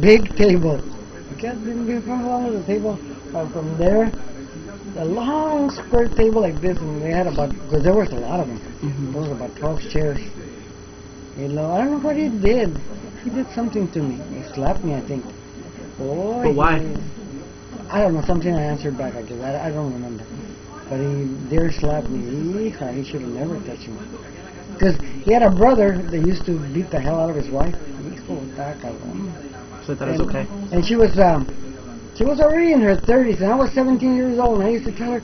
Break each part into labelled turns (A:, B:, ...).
A: big table. You can't be from the table. From there, a long square table like this, and we had about, because there was a lot of them. There was about 12 chairs. You know, I don't know what he did. He did something to me. He slapped me, I think. Boy,
B: but why?
A: I don't know, something I answered back, I guess. I don't remember. But he dare slapped me. He should have never touched me. Because he had a brother that used to beat the hell out of his wife.
B: So that was okay.
A: And she was already in her 30s, and I was 17 years old, and I used to tell her,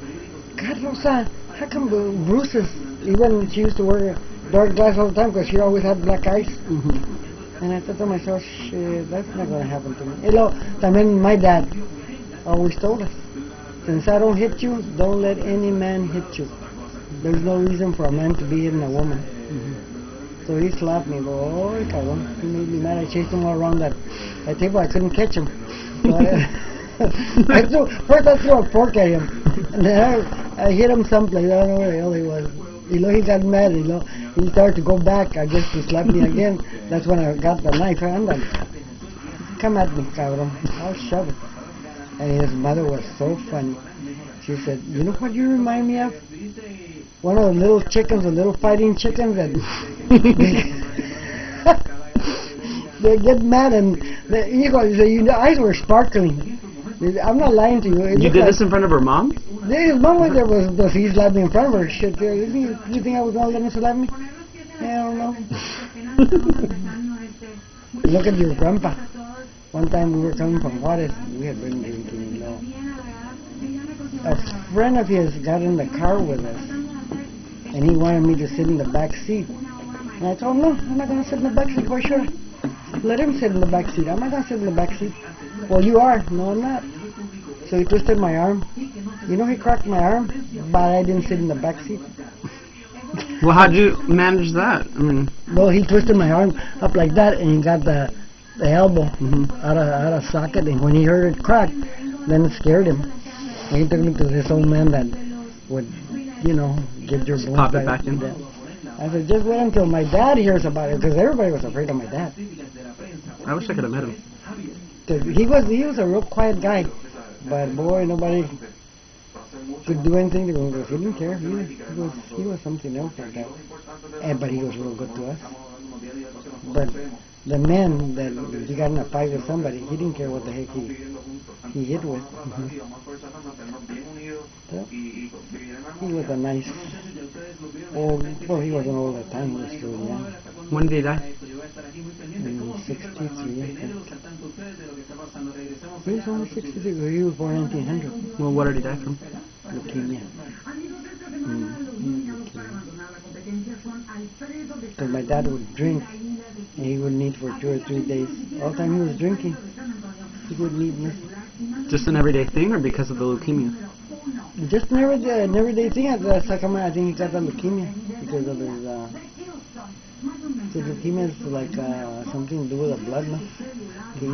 A: God, Rosa, how come bruises? Even she used to wear dark glasses all the time because she always had black eyes. And I thought to myself, shit, that's not going to happen to me. You know, también my dad always told us, since I don't hit you, don't let any man hit you. There's no reason for a man to be hitting a woman. So he slapped me. Oh, cabrón. He made me mad. I chased him all around that table. I couldn't catch him. So first I threw a fork at him. And then I hit him someplace. I don't know where the hell he was. You know, he got mad. You know, he started to go back, I guess, to slap me again. That's when I got the knife. Come at me, cabrón. I'll shove it. And his mother was so funny. She said, you know what you remind me of? One of the little chickens, the little fighting chickens that they get mad and your eyes were sparkling. I'm not lying to you.
B: You did this in front of her mom?
A: His mom was there, was he slapped me in front of her. Shit, you think I was going to let him slap me? Yeah, I don't know. Look at your grandpa. One time we were coming from Juarez, we had been drinking, you know. A friend of his got in the car with us, and he wanted me to sit in the back seat. And I told him, no, I'm not going to sit in the back seat. Why should I? Let him sit in the back seat. I'm not going to sit in the back seat. Well, you are. No, I'm not. So he twisted my arm. You know, he cracked my arm, but I didn't sit in the back seat.
B: Well, how'd you manage that? I mean,
A: well, he twisted my arm up like that, and he got the elbow out of socket. And when he heard it crack, then it scared him. And he took me to this old man that would, you know, get your bones
B: pop it back in.
A: I said, just wait until my dad hears about it, because everybody was afraid of my dad.
B: I wish I could have met him.
A: He was a real quiet guy, but boy, nobody could do anything to him because he didn't care. He was something else like that. But he was real good to us. But the man that he got in a fight with somebody, he didn't care what the heck he hit with. So, he was a nice old, well, he wasn't old at the time, he was still young.
B: When did he die?
A: In 63, I think. He was only 63, he was born in 1900.
B: Well, what did he die from?
A: Leukemia. Because my dad would drink, and he would need for 2 or 3 days. All the time he was drinking, he wouldn't eat nothing.
B: Just an everyday thing, or because of the leukemia?
A: Just an everyday thing. That's how come I think he got the leukemia, because of his, leukemia is like something to do with the blood, no? He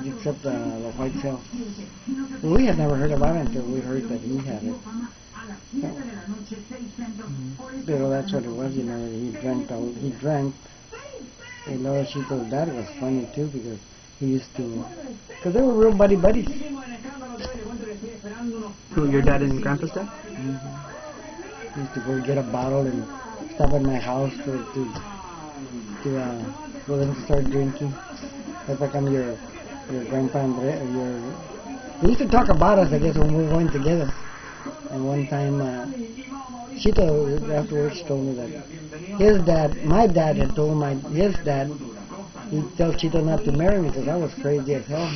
A: eats up the white cells. Well, we had never heard about it until we heard that he had it. Pero that's what it was, you know, he drank. And Laura Chico's dad was funny too, because he used to, because they were real buddies.
B: Who, your dad and Grandpa's dad?
A: He used to go get a bottle and stop at my house for them to start drinking. That's like I'm your grandpa Andre, he used to talk about us, I guess, when we were going together. And one time, Chito afterwards told me that his dad, my dad had told his dad, he'd tell Chito not to marry me because I was crazy as hell.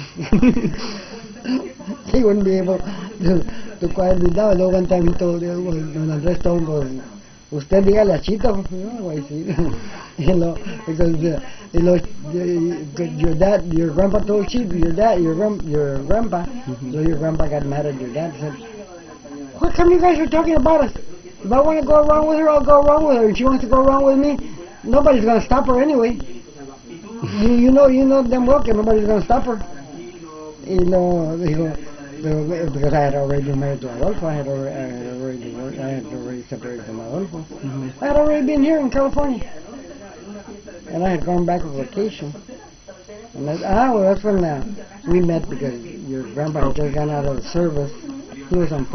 A: He wouldn't be able to quiet me down. And one time he told, when Andres told him, usted dígale a Chito, you know, because your dad, your grandpa told Chito, your grandpa, so your grandpa got mad at your dad and said, how come you guys are talking about us? If I want to go around with her, I'll go around with her. If she wants to go around with me, nobody's going to stop her anyway. You know damn well nobody's going to stop her. You know, because I had already been married to Adolfo. I had already separated from Adolfo. I had already been here in California. And I had gone back on vacation. And that's when we met because your grandpa just got out of the service. He was on